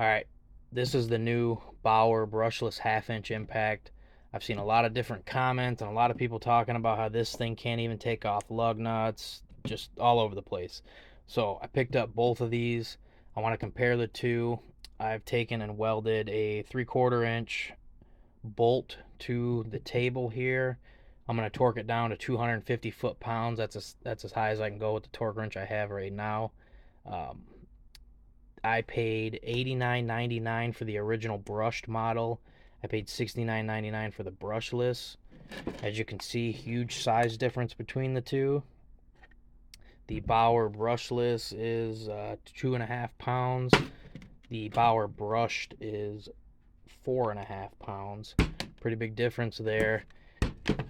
Alright, this is the new Bauer brushless half-inch impact. I've seen a lot of different comments and a lot of people talking about how this thing can't even take off lug nuts, just all over the place. So I picked up both of these. I want to compare the two. I've taken and welded a 3/4 inch bolt to the table here. I'm going to torque it down to 250 foot-pounds. That's as high as I can go with the torque wrench I have right now. Um, I paid $89.99 for the original brushed model. I paid $69.99 for the brushless. As you can see, huge size difference between the two. The Bauer brushless is 2.5 pounds. The Bauer brushed is 4.5 pounds. Pretty big difference there.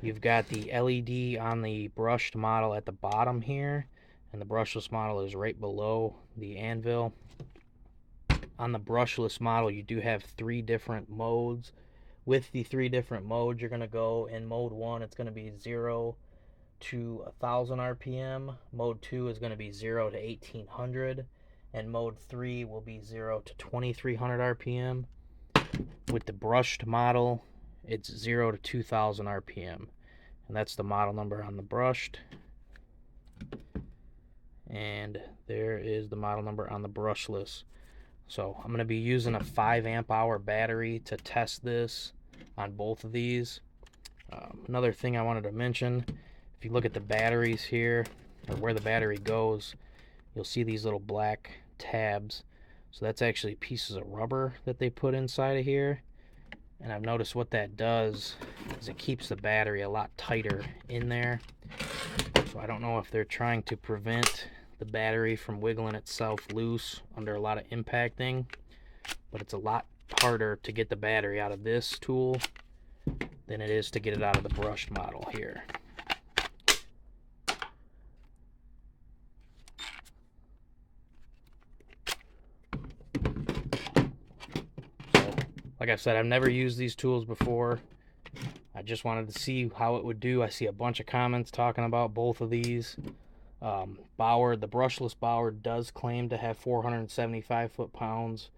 You've got the LED on the brushed model at the bottom here, and the brushless model is right below the anvil. On the brushless model, you do have 3 different modes. With the 3 different modes, you're going to go in mode 1, it's going to be 0 to 1000 RPM. Mode 2 is going to be 0 to 1800. And mode 3 will be 0 to 2300 RPM. With the brushed model, it's 0 to 2000 RPM. And that's the model number on the brushed. And there is the model number on the brushless. So I'm going to be using a 5 amp hour battery to test this on both of these. Another thing I wanted to mention, if you look at the batteries here, or where the battery goes, you'll see these little black tabs. So that's actually pieces of rubber that they put inside of here. And I've noticed what that does is it keeps the battery a lot tighter in there. So I don't know if they're trying to prevent the battery from wiggling itself loose under a lot of impacting, but it's a lot harder to get the battery out of this tool than it is to get it out of the brushed model here. So, like I said, I've never used these tools before. I just wanted to see how it would do. I see a bunch of comments talking about both of these. Bauer, the brushless Bauer does claim to have 475 foot-pounds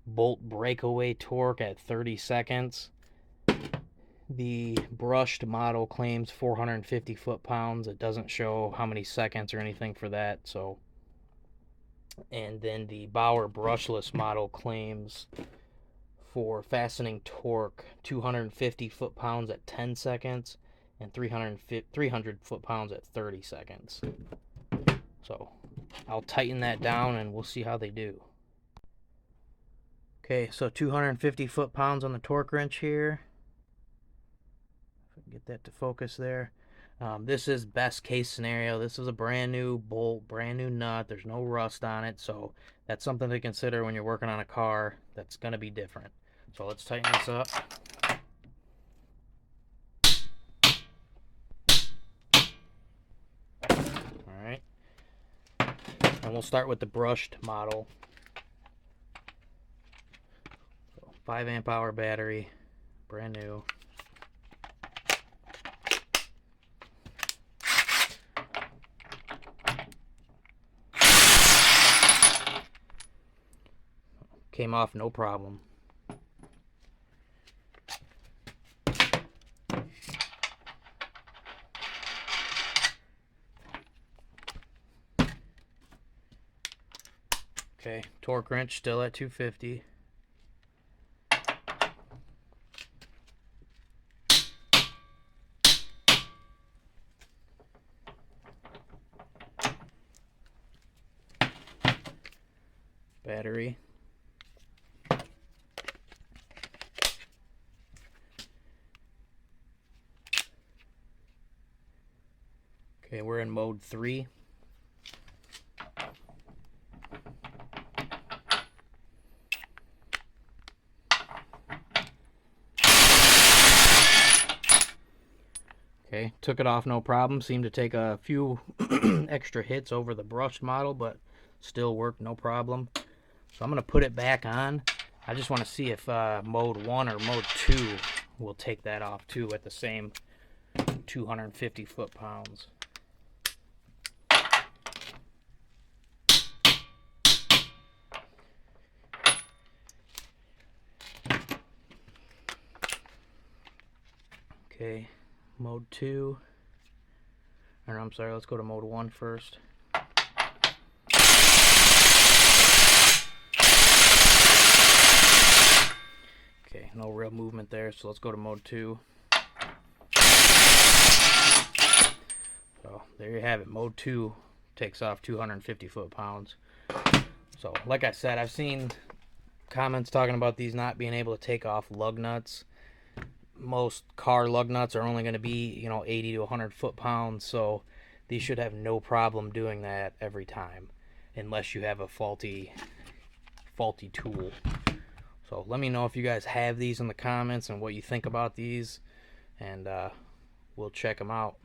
bolt breakaway torque at 30 seconds. The brushed model claims 450 foot-pounds. It doesn't show how many seconds or anything for that. So, and then the Bauer brushless model claims for fastening torque 250 foot-pounds at 10 seconds and 300 foot-pounds at 30 seconds. So I'll tighten that down and we'll see how they do. Okay, so 250 foot-pounds on the torque wrench here. If I can get that to focus there. This is best case scenario. This is a brand new bolt, brand new nut. There's no rust on it, so that's something to consider when you're working on a car that's going to be different. So let's tighten this up. Alright. And we'll start with the brushed model. So 5 amp hour battery, brand new. Came off no problem. Okay, torque wrench still at 250. Battery. Okay, we're in mode 3. Okay, took it off no problem. Seemed to take a few extra hits over the brushed model, but still worked no problem. So I'm going to put it back on. I just want to see if mode 1 or mode 2 will take that off too at the same 250 foot-pounds. Okay, mode 2. Or I'm sorry, let's go to mode 1 first. Okay, no real movement there, so let's go to mode 2. So there you have it. Mode 2 takes off 250 foot-pounds. So like I said, I've seen comments talking about these not being able to take off lug nuts. Most car lug nuts are only going to be 80 to 100 foot-pounds, so these should have no problem doing that every time, unless you have a faulty tool. So let me know if you guys have these in the comments and what you think about these, and we'll check them out.